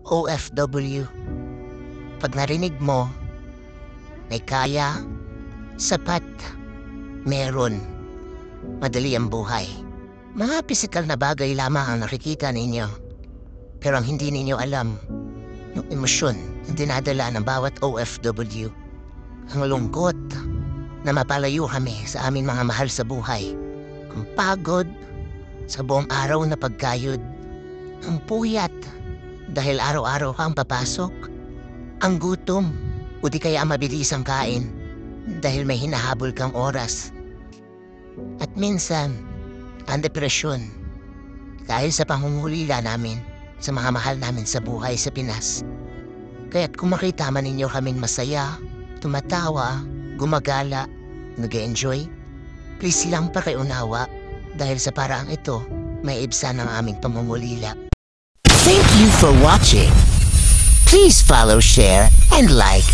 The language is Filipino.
OFW. Pag narinig mo, may kaya, sapat, meron, madali ang buhay. Mga pisikal na bagay lamang ang nakikita ninyo. Pero ang hindi ninyo alam, yung emosyon na dinadala ng bawat OFW. Ang lungkot na mapalayo kami sa aming mga mahal sa buhay. Ang pagod sa buong araw na pagkayod. Ang puyat dahil araw-araw kang papasok. Ang gutom o di kaya mabilis ang kain dahil may hinahabol kang oras. At minsan, ang depresyon dahil sa pangungulila namin sa mga mahal namin sa buhay sa Pinas. Kaya't kung makita man ninyo kaming masaya, tumatawa, gumagala, nag-enjoy, please lang pakiunawa dahil sa paraang ito, may ibsan ang aming pamumulila. Thank you for watching. Please follow, share, and like